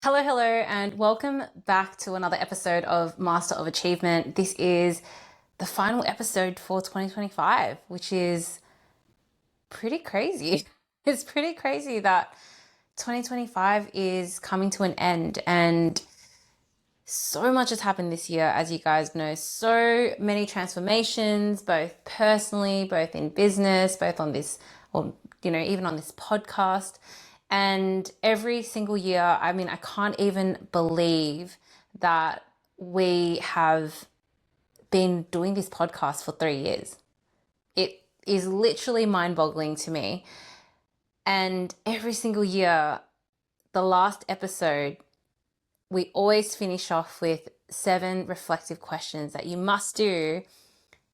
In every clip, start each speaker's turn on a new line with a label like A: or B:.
A: Hello, hello, and welcome back to another episode of Master of Achievement. This is the final episode for 2025, which is pretty crazy. It's pretty crazy that 2025 is coming to an end, and so much has happened this year, as you guys know. So many transformations, both personally, both in business, both on this, or even on this podcast. And every single year, I can't even believe that we have been doing this podcast for 3 years. It is literally mind boggling to me. And every single year, the last episode, we always finish off with 7 reflective questions that you must do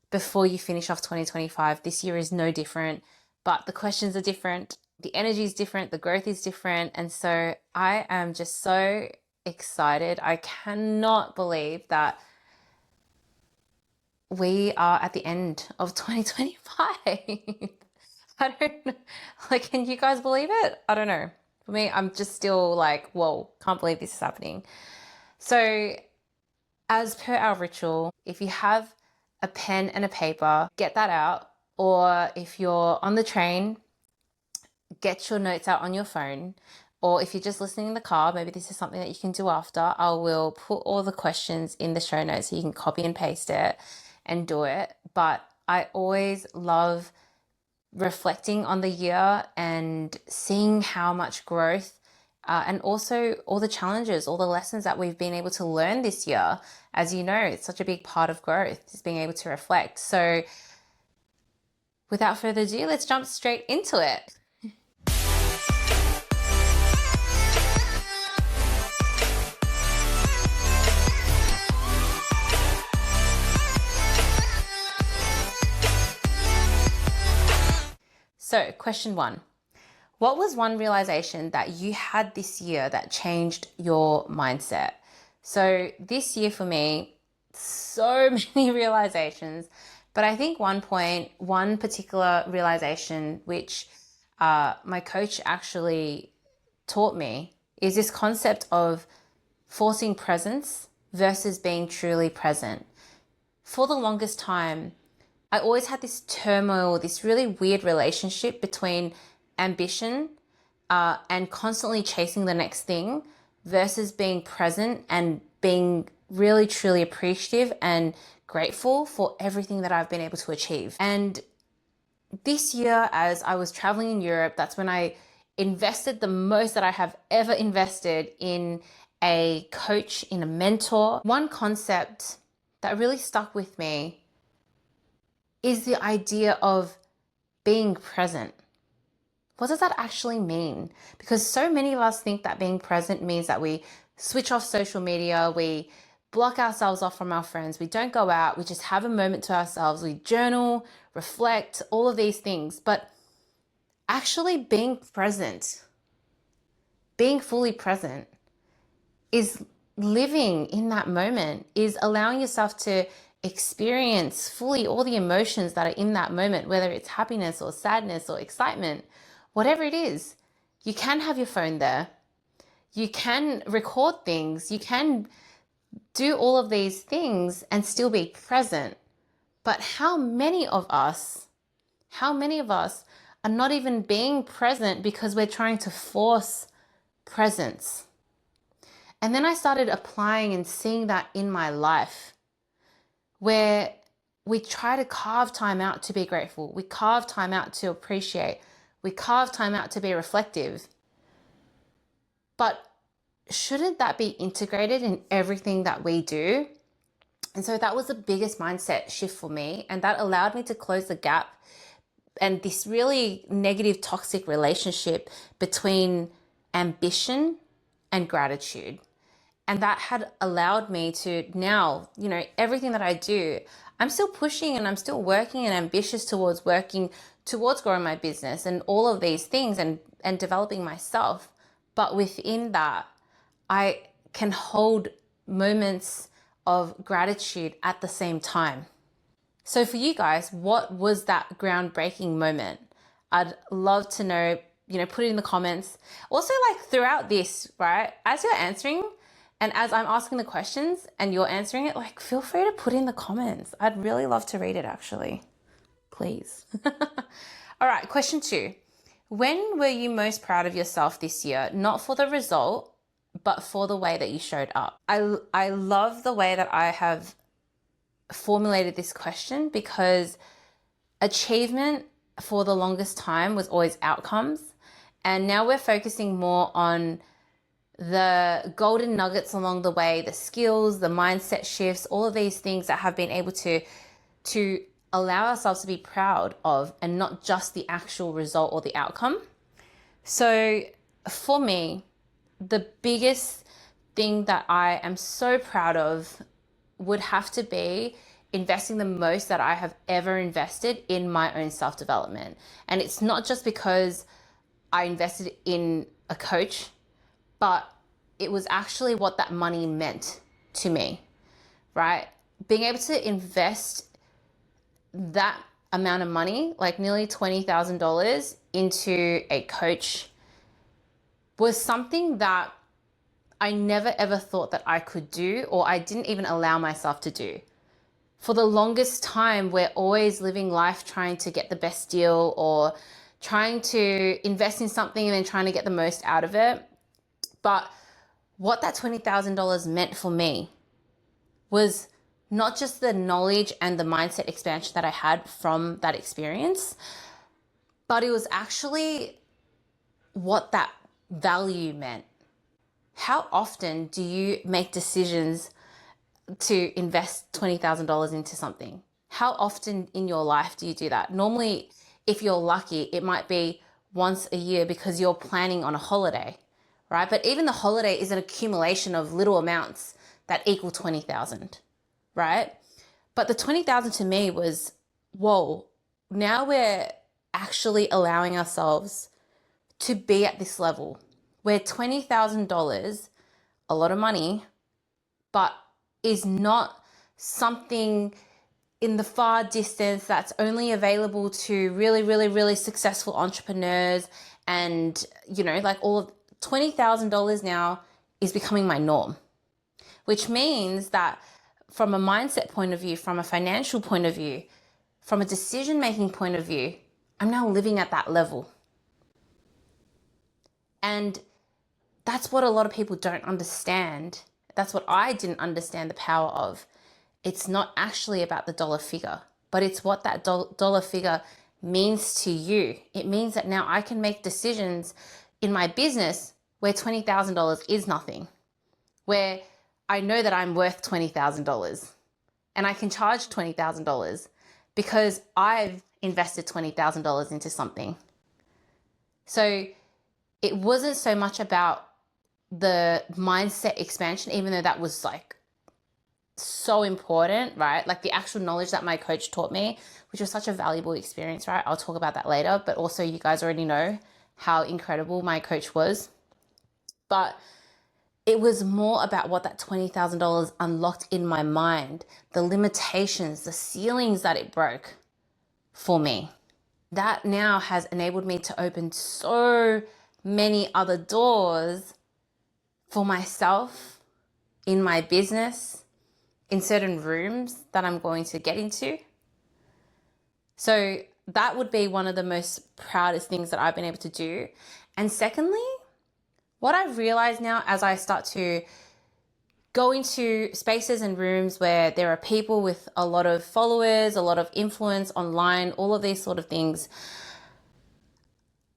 A: before you finish off 2025. This year is no different, but the questions are different. The energy is different, the growth is different. And so I am just so excited. I cannot believe that we are at the end of 2025. I don't know. Can you guys believe it? I don't know. For me, I'm just still like, whoa, can't believe this is happening. So as per our ritual, if you have a pen and a paper, get that out. Or if you're on the train, get your notes out on your phone. Or if you're just listening in the car, maybe this is something that you can do after. I will put all the questions in the show notes so you can copy and paste it and do it. But I always love reflecting on the year and seeing how much growth and also all the challenges, all the lessons that we've been able to learn this year. As you know, it's such a big part of growth, is being able to reflect. So without further ado, let's jump straight into it. So, question 1. What was one realization that you had this year that changed your mindset? So this year for me, so many realizations, but I think one particular realization, which my coach actually taught me, is this concept of forcing presence versus being truly present. For the longest time, I always had this turmoil, this really weird relationship between ambition and constantly chasing the next thing versus being present and being really, truly appreciative and grateful for everything that I've been able to achieve. And this year, as I was traveling in Europe, that's when I invested the most that I have ever invested in a coach, in a mentor. One concept that really stuck with me is the idea of being present. What does that actually mean? Because so many of us think that being present means that we switch off social media, we block ourselves off from our friends, we don't go out, we just have a moment to ourselves, we journal, reflect, all of these things. But actually being present, being fully present, is living in that moment, is allowing yourself to experience fully all the emotions that are in that moment, whether it's happiness or sadness or excitement, whatever it is. You can have your phone there. You can record things. You can do all of these things and still be present. But how many of us are not even being present because we're trying to force presence? And then I started applying and seeing that in my life, where we try to carve time out to be grateful. We carve time out to appreciate. We carve time out to be reflective. But shouldn't that be integrated in everything that we do? And so that was the biggest mindset shift for me. And that allowed me to close the gap and this really negative, toxic relationship between ambition and gratitude. And that had allowed me to now, everything that I do, I'm still pushing and I'm still working and ambitious towards growing my business and all of these things and developing myself. But within that, I can hold moments of gratitude at the same time. So for you guys, what was that groundbreaking moment? I'd love to know put it in the comments. Also, like throughout this, right, as you're answering and as I'm asking the questions and you're answering it, like feel free to put in the comments. I'd really love to read it actually. Please. All right, question 2. When were you most proud of yourself this year? Not for the result, but for the way that you showed up. I love the way that I have formulated this question, because achievement for the longest time was always outcomes. And now we're focusing more on the golden nuggets along the way, the skills, the mindset shifts, all of these things that have been able to allow ourselves to be proud of, and not just the actual result or the outcome. So for me, the biggest thing that I am so proud of would have to be investing the most that I have ever invested in my own self-development. And it's not just because I invested in a coach, but it was actually what that money meant to me, right? Being able to invest that amount of money, like nearly $20,000 into a coach, was something that I never ever thought that I could do, or I didn't even allow myself to do. For the longest time, we're always living life trying to get the best deal, or trying to invest in something and then trying to get the most out of it. But what that $20,000 meant for me was not just the knowledge and the mindset expansion that I had from that experience, but it was actually what that value meant. How often do you make decisions to invest $20,000 into something? How often in your life do you do that? Normally, if you're lucky, it might be once a year because you're planning on a holiday, right? But even the holiday is an accumulation of little amounts that equal 20,000, right? But the 20,000 to me was, whoa, now we're actually allowing ourselves to be at this level where $20,000, a lot of money, but is not something in the far distance that's only available to really, really, really successful entrepreneurs. And, like all of $20,000 now is becoming my norm, which means that from a mindset point of view, from a financial point of view, from a decision-making point of view, I'm now living at that level. And that's what a lot of people don't understand. That's what I didn't understand the power of. It's not actually about the dollar figure, but it's what that dollar figure means to you. It means that now I can make decisions in my business where $20,000 is nothing, where I know that I'm worth $20,000 and I can charge $20,000 because I've invested $20,000 into something. So it wasn't so much about the mindset expansion, even though that was like so important, right? Like the actual knowledge that my coach taught me, which was such a valuable experience, right? I'll talk about that later, but also you guys already know how incredible my coach was. But it was more about what that $20,000 unlocked in my mind, the limitations, the ceilings that it broke for me. That now has enabled me to open so many other doors for myself, in my business, in certain rooms that I'm going to get into. So that would be one of the most proudest things that I've been able to do. And secondly, what I've realized now as I start to go into spaces and rooms where there are people with a lot of followers, a lot of influence online, all of these sort of things,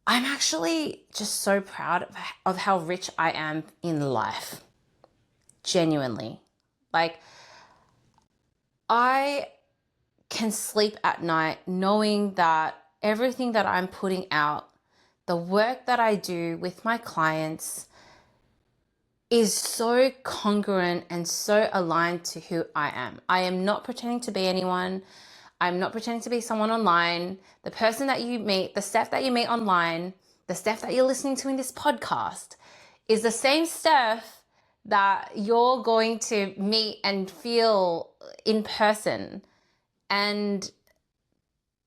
A: I'm actually just so proud of how rich I am in life. Genuinely. Like, I can sleep at night knowing that everything that I'm putting out, the work that I do with my clients, is so congruent and so aligned to who I am. I am not pretending to be anyone. I'm not pretending to be someone online. The person that you meet, the Steph that you meet online, the Steph that you're listening to in this podcast is the same Steph that you're going to meet and feel in person. And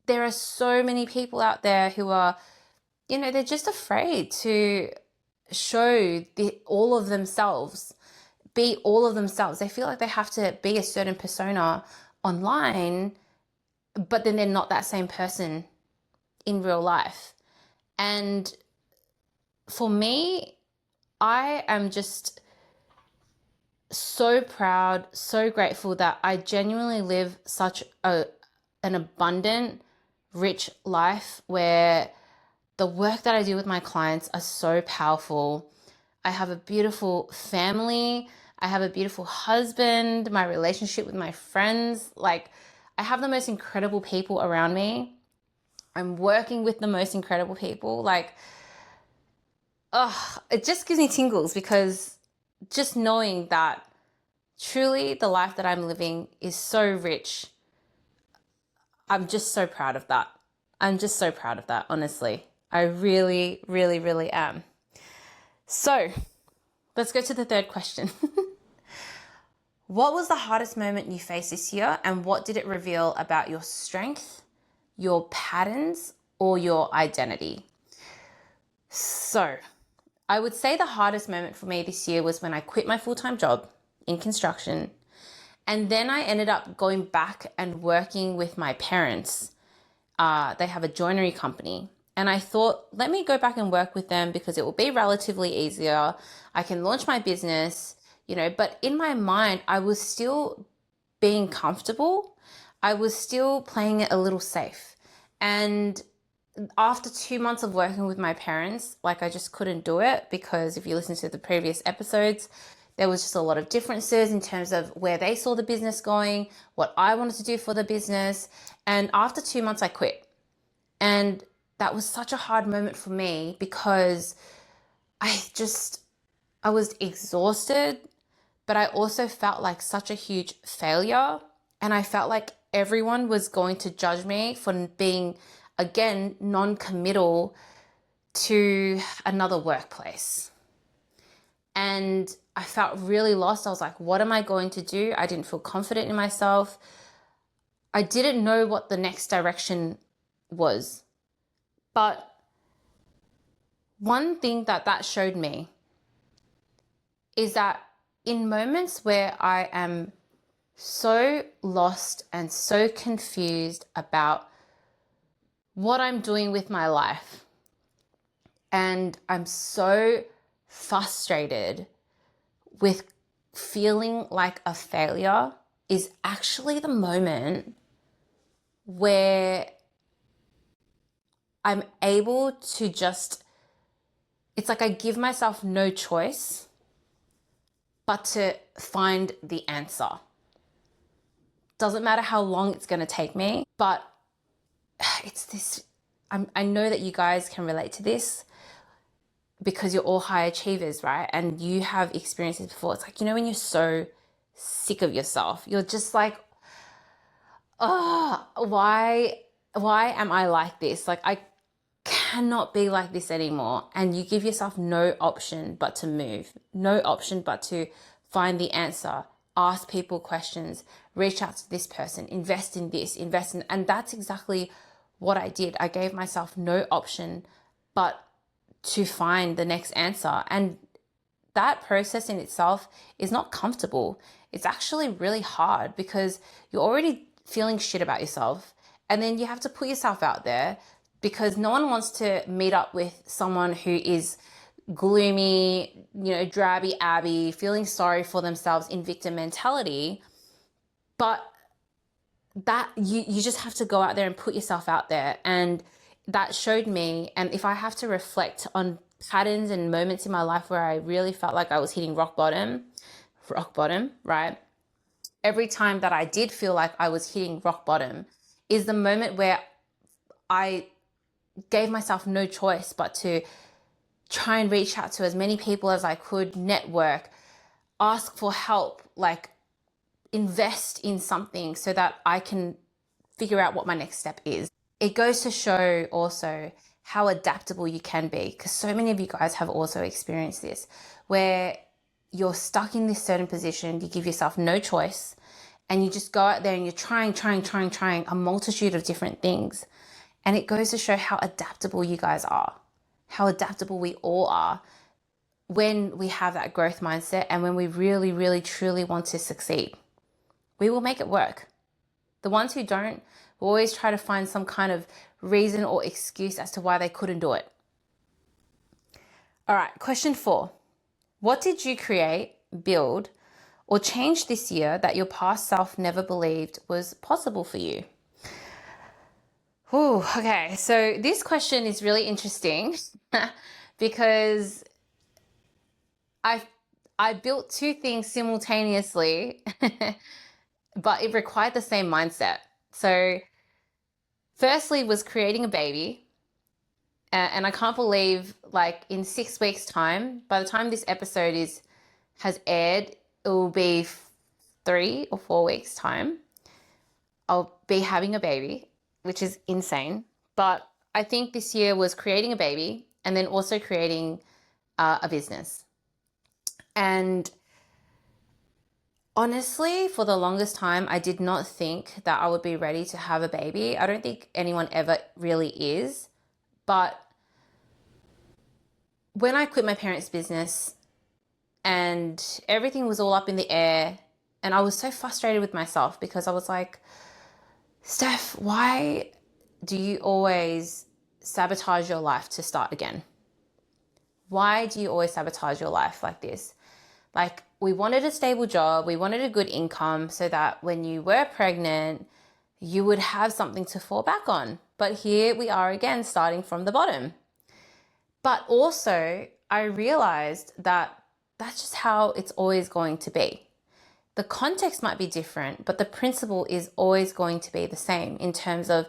A: there are so many people out there who are they're just afraid to show all of themselves, be all of themselves. They feel like they have to be a certain persona online, but then they're not that same person in real life. And for me, I am just so proud, so grateful that I genuinely live such an abundant, rich life where the work that I do with my clients are so powerful. I have a beautiful family. I have a beautiful husband, my relationship with my friends. Like, I have the most incredible people around me. I'm working with the most incredible people. Like, it just gives me tingles, because just knowing that truly the life that I'm living is so rich, I'm just so proud of that. I'm just so proud of that, honestly. I really, really, really am. So let's go to the third question. What was the hardest moment you faced this year, and what did it reveal about your strength, your patterns, or your identity? So I would say the hardest moment for me this year was when I quit my full-time job in construction, and then I ended up going back and working with my parents. They have a joinery company. And I thought, let me go back and work with them because it will be relatively easier. I can launch my business, but in my mind, I was still being comfortable. I was still playing it a little safe. And after 2 months of working with my parents, like, I just couldn't do it, because if you listen to the previous episodes, there was just a lot of differences in terms of where they saw the business going, what I wanted to do for the business. And after 2 months, I quit. And that was such a hard moment for me, because I was exhausted, but I also felt like such a huge failure. And I felt like everyone was going to judge me for being, again, non-committal to another workplace. And I felt really lost. I was like, what am I going to do? I didn't feel confident in myself. I didn't know what the next direction was. But one thing that showed me is that in moments where I am so lost and so confused about what I'm doing with my life, and I'm so frustrated with feeling like a failure, is actually the moment where I'm able to it's like I give myself no choice but to find the answer. Doesn't matter how long it's going to take me, but it's this, I know that you guys can relate to this, because you're all high achievers, right? And you have experiences before. It's like, when you're so sick of yourself, you're just like, oh, why am I like this? Like, I cannot be like this anymore. And you give yourself no option but to move, no option but to find the answer, ask people questions, reach out to this person, invest in this, and that's exactly what I did. I gave myself no option but to find the next answer. And that process in itself is not comfortable. It's actually really hard, because you're already feeling shit about yourself, and then you have to put yourself out there, because no one wants to meet up with someone who is gloomy, drabby Abby, feeling sorry for themselves in victim mentality. But that you just have to go out there and put yourself out there. And that showed me, and if I have to reflect on patterns and moments in my life where I really felt like I was hitting rock bottom, right? Every time that I did feel like I was hitting rock bottom is the moment where I gave myself no choice but to try and reach out to as many people as I could, network, ask for help, like invest in something so that I can figure out what my next step is. It goes to show also how adaptable you can be, because so many of you guys have also experienced this, where you're stuck in this certain position, you give yourself no choice, and you just go out there and you're trying a multitude of different things. And it goes to show how adaptable you guys are. how adaptable we all are when we have that growth mindset and when we really, really, truly want to succeed. We will make it work. The ones who don't will always try to find some kind of reason or excuse as to why they couldn't do it. All right, question 4. What did you create, build, or change this year that your past self never believed was possible for you? Ooh, okay, so this question is really interesting because I built two things simultaneously, but it required the same mindset. So firstly was creating a baby. And I can't believe, like, in 6 weeks' time, by the time this episode has aired, it will be 3 or 4 weeks' time. I'll be having a baby, which is insane. But I think this year was creating a baby and then also creating a business. And honestly, for the longest time, I did not think that I would be ready to have a baby. I don't think anyone ever really is. But when I quit my parents' business and everything was all up in the air, and I was so frustrated with myself because I was like, Steph, why do you always sabotage your life to start again? Why do you always sabotage your life like this? Like, we wanted a stable job, we wanted a good income so that when you were pregnant, you would have something to fall back on. But here we are again, starting from the bottom. But also, I realized that that's just how it's always going to be. The context might be different, but the principle is always going to be the same in terms of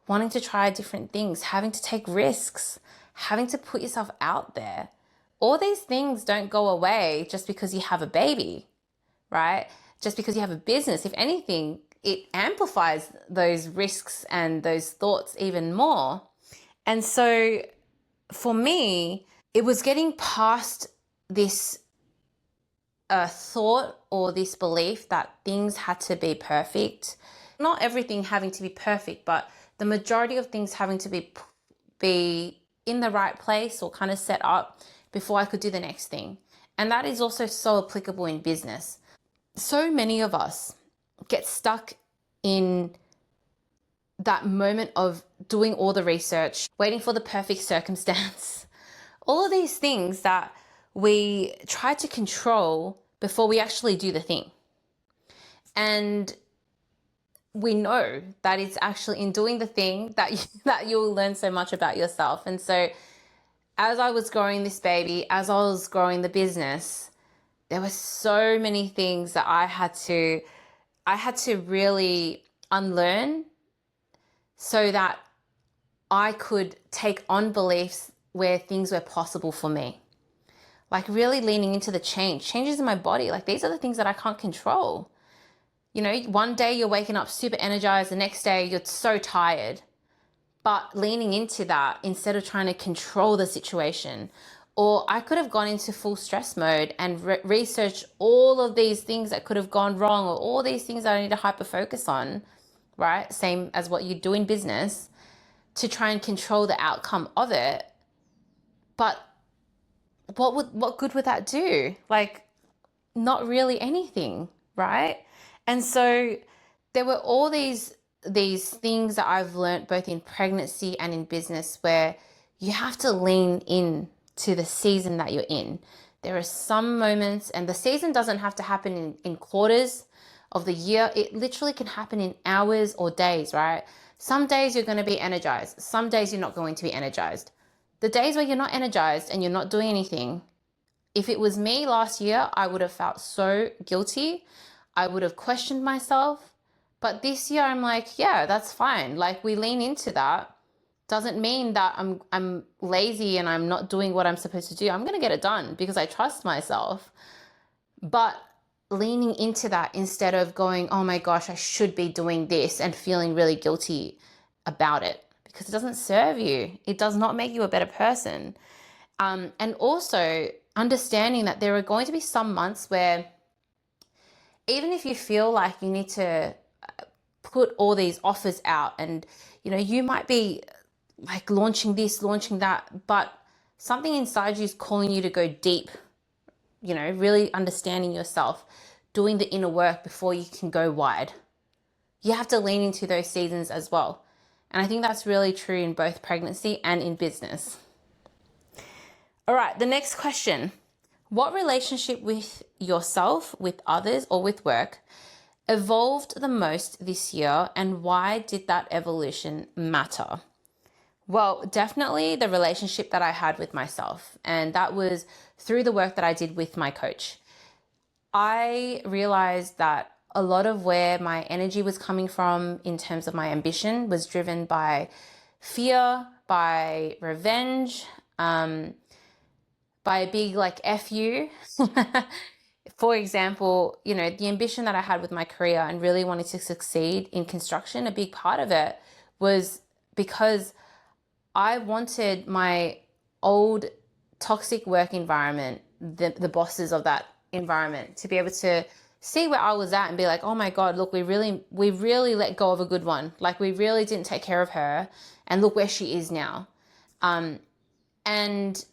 A: wanting to try different things, having to take risks, having to put yourself out there. All these things don't go away just because you have a baby, right? Just because you have a business. If anything, it amplifies those risks and those thoughts even more. And so for me, it was getting past this thought or this belief that things had to be perfect. Not everything having to be perfect, but the majority of things having to be in the right place or kind of set up before I could do the next thing. And that is also so applicable in business. So many of us get stuck in that moment of doing all the research, waiting for the perfect circumstance, all of these things that we try to control before we actually do the thing. And we know that it's actually in doing the thing that you'll learn so much about yourself. And so as I was growing this baby, as I was growing the business, there were so many things that I had to really unlearn so that I could take on beliefs where things were possible for me. Like really leaning into the changes in my body. Like these are the things that I can't control. You know, one day you're waking up super energized, the next day you're so tired. But leaning into that instead of trying to control the situation. Or I could have gone into full stress mode and researched all of these things that could have gone wrong or all these things that I need to hyper focus on, right? Same as what you do in business to try and control the outcome of it. But what good would that do? Like, not really anything, right? And so there were all these things that I've learned both in pregnancy and in business where you have to lean in to the season that you're in. There are some moments, and the season doesn't have to happen in quarters of the year. It literally can happen in hours or days, right? Some days you're going to be energized. Some days you're not going to be energized. The days where you're not energized and you're not doing anything, if it was me last year, I would have felt so guilty. I would have questioned myself. But this year I'm like, yeah, that's fine. Like we lean into that. Doesn't mean that I'm lazy and I'm not doing what I'm supposed to do. I'm going to get it done because I trust myself. But leaning into that instead of going, oh my gosh, I should be doing this and feeling really guilty about it because it doesn't serve you. It does not make you a better person. And also understanding that there are going to be some months where even if you feel like you need to put all these offers out and, you know, you might be like launching this, launching that, but something inside you is calling you to go deep, really understanding yourself, doing the inner work before you can go wide. You have to lean into those seasons as well. And I think that's really true in both pregnancy and in business. All right, the next question. What relationship with yourself, with others, or with work evolved the most this year, and why did that evolution matter? Well, definitely the relationship that I had with myself, and that was through the work that I did with my coach. I realized that a lot of where my energy was coming from in terms of my ambition was driven by fear, by revenge, by a big like F you. For example, the ambition that I had with my career and really wanting to succeed in construction, a big part of it was because I wanted my old toxic work environment, the bosses of that environment, to be able to see where I was at and be like, oh my God, look, we really let go of a good one. Like, we really didn't take care of her, and look where she is now. And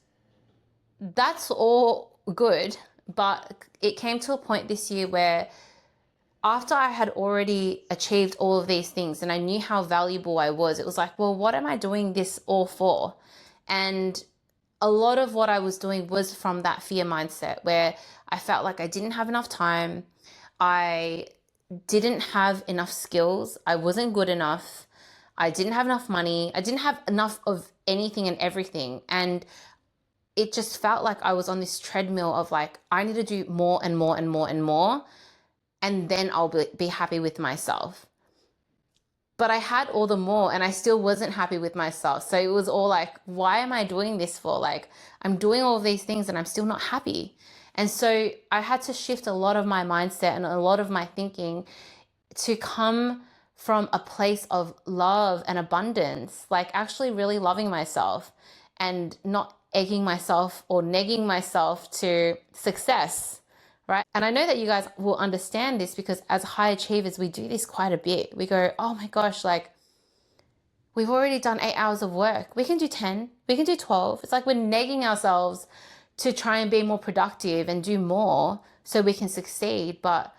A: that's all good, but it came to a point this year where after I had already achieved all of these things and I knew how valuable I was, it was like, well, what am I doing this all for? And a lot of what I was doing was from that fear mindset where I felt like I didn't have enough time. I didn't have enough skills. I wasn't good enough. I didn't have enough money. I didn't have enough of anything and everything. And it just felt like I was on this treadmill of like, I need to do more and more and more and more, and then I'll be happy with myself. But I had all the more and I still wasn't happy with myself. So it was all like, why am I doing this for? Like, I'm doing all of these things and I'm still not happy. And so I had to shift a lot of my mindset and a lot of my thinking to come from a place of love and abundance, like actually really loving myself and not egging myself or negging myself to success, right? And I know that you guys will understand this because as high achievers, we do this quite a bit. We go, oh my gosh, like we've already done 8 hours of work. We can do 10, we can do 12. It's like we're negging ourselves to try and be more productive and do more so we can succeed. But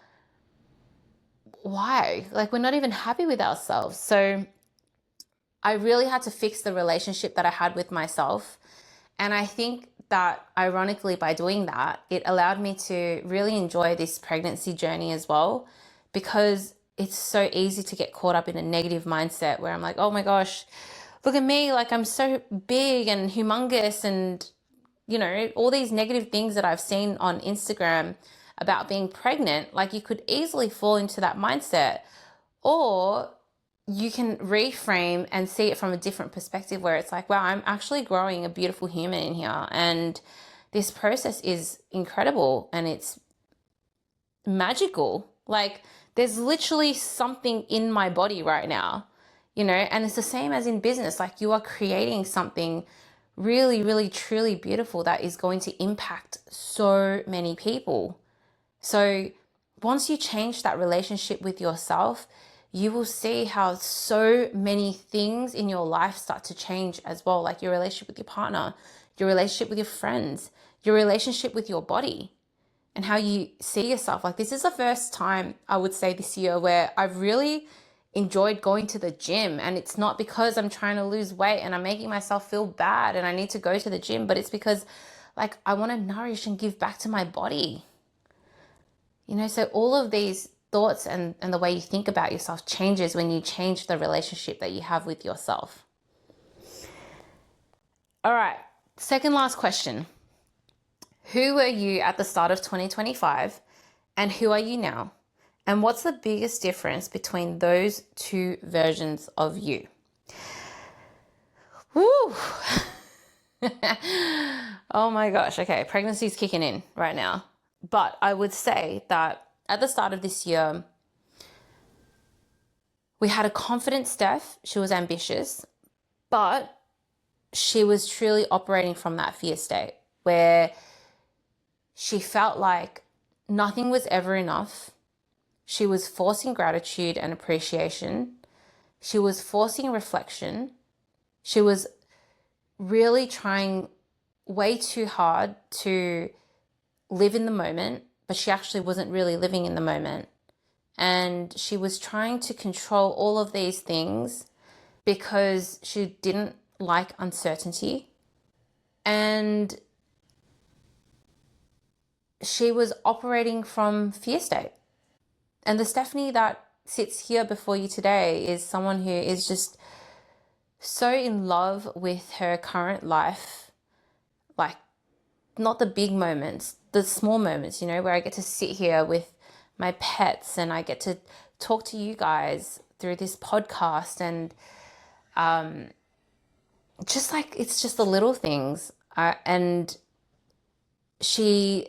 A: why? Like, we're not even happy with ourselves. So I really had to fix the relationship that I had with myself. And I think that ironically, by doing that, it allowed me to really enjoy this pregnancy journey as well, because it's so easy to get caught up in a negative mindset where I'm like, oh my gosh, look at me, like I'm so big and humongous, and all these negative things that I've seen on Instagram about being pregnant. Like, you could easily fall into that mindset, or you can reframe and see it from a different perspective where it's like, wow, I'm actually growing a beautiful human in here, and this process is incredible and it's magical. Like, there's literally something in my body right now, and it's the same as in business. Like, you are creating something really, really, truly beautiful that is going to impact so many people. So once you change that relationship with yourself, you will see how so many things in your life start to change as well. Like your relationship with your partner, your relationship with your friends, your relationship with your body, and how you see yourself. Like, this is the first time I would say this year where I've really enjoyed going to the gym. And it's not because I'm trying to lose weight and I'm making myself feel bad and I need to go to the gym, but it's because like I want to nourish and give back to my body. So all of these thoughts and the way you think about yourself changes when you change the relationship that you have with yourself. All right, second last question. Who were you at the start of 2025 and who are you now? And what's the biggest difference between those two versions of you? Woo! Oh my gosh. Okay, pregnancy's kicking in right now. But I would say that at the start of this year, we had a confident Steph. She was ambitious, but she was truly operating from that fear state where she felt like nothing was ever enough. She was forcing gratitude and appreciation. She was forcing reflection. She was really trying way too hard to live in the moment, but she actually wasn't really living in the moment. And she was trying to control all of these things because she didn't like uncertainty. And she was operating from fear state. And the Stephanie that sits here before you today is someone who is just so in love with her current life, like not the big moments, the small moments, you know, where I get to sit here with my pets and I get to talk to you guys through this podcast, and just like it's just the little things. And she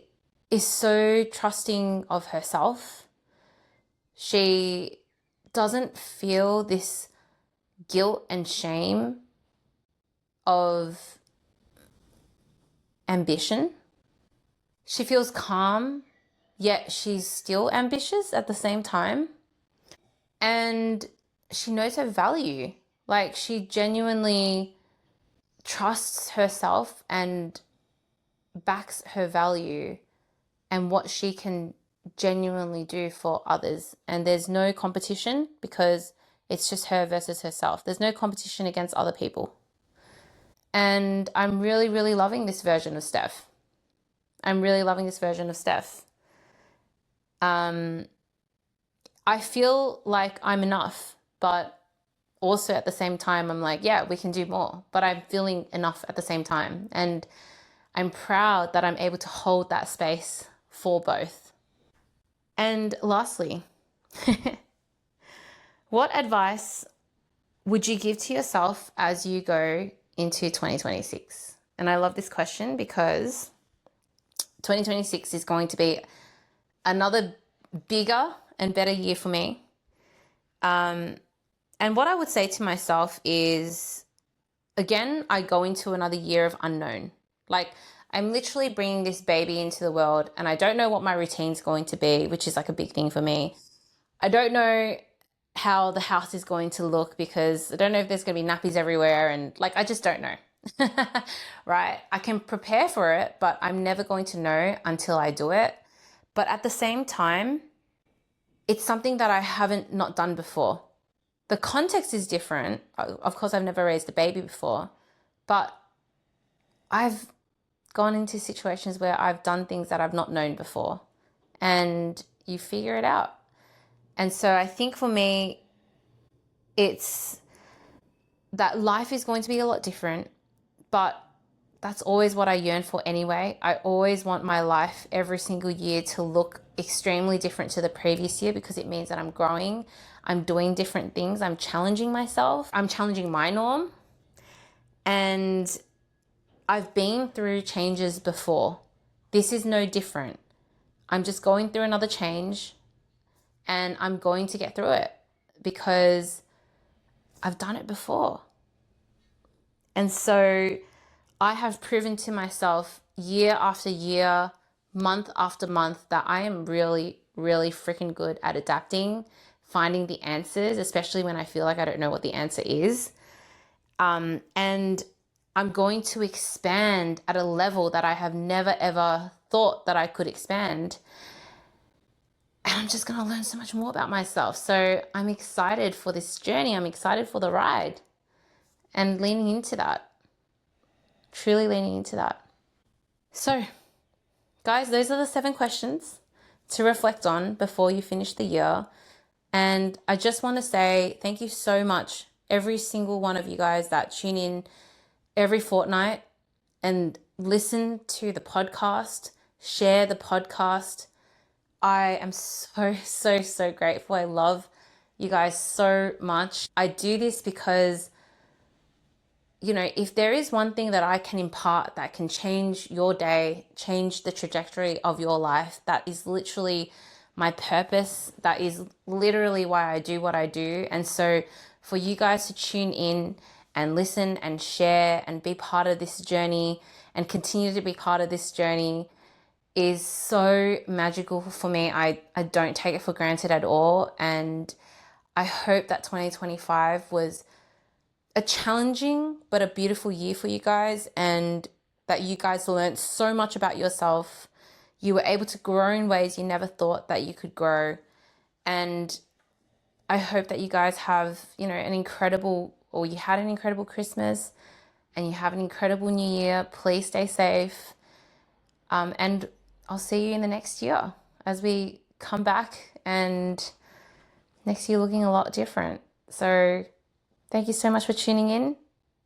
A: is so trusting of herself. She doesn't feel this guilt and shame of ambition. She feels calm, yet she's still ambitious at the same time. And she knows her value. Like, she genuinely trusts herself and backs her value and what she can genuinely do for others. And there's no competition because it's just her versus herself. There's no competition against other people. And I'm really, really loving this version of Steph. I'm really loving this version of Steph. I feel like I'm enough, but also at the same time, I'm like, yeah, we can do more, but I'm feeling enough at the same time. And I'm proud that I'm able to hold that space for both. And lastly, what advice would you give to yourself as you go into 2026? And I love this question because 2026 is going to be another bigger and better year for me. And what I would say to myself is, again, I go into another year of unknown. Like, I'm literally bringing this baby into the world and I don't know what my routine's going to be, which is like a big thing for me. I don't know how the house is going to look because I don't know if there's going to be nappies everywhere, and like, I just don't know. Right? I can prepare for it, but I'm never going to know until I do it. But at the same time, it's something that I haven't not done before. The context is different. Of course, I've never raised a baby before, but I've gone into situations where I've done things that I've not known before, and you figure it out. And so I think for me, it's that life is going to be a lot different, but that's always what I yearn for anyway. I always want my life every single year to look extremely different to the previous year because it means that I'm growing, I'm doing different things, I'm challenging myself, I'm challenging my norm. And I've been through changes before. This is no different. I'm just going through another change and I'm going to get through it because I've done it before. And so I have proven to myself year after year, month after month, that I am really, really freaking good at adapting, finding the answers, especially when I feel like I don't know what the answer is. And I'm going to expand at a level that I have never ever thought that I could expand. And I'm just going to learn so much more about myself. So I'm excited for this journey. I'm excited for the ride and leaning into that, truly leaning into that. So, guys, those are the 7 questions to reflect on before you finish the year. And I just want to say thank you so much, every single one of you guys that tune in every fortnight and listen to the podcast, share the podcast. I am so, so, so grateful. I love you guys so much. I do this because, you know, if there is one thing that I can impart that can change your day, change the trajectory of your life, that is literally my purpose. That is literally why I do what I do. And so for you guys to tune in and listen and share and be part of this journey and continue to be part of this journey is so magical for me. I don't take it for granted at all. And I hope that 2025 was a challenging but a beautiful year for you guys. And that you guys learned so much about yourself. You were able to grow in ways you never thought that you could grow. And I hope that you guys have, you know, you had an incredible Christmas and you have an incredible new year. Please stay safe. And I'll see you in the next year as we come back, and next year looking a lot different. So thank you so much for tuning in.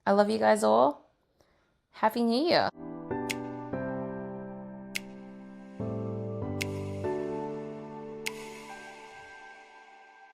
A: I love you guys all. Happy New Year.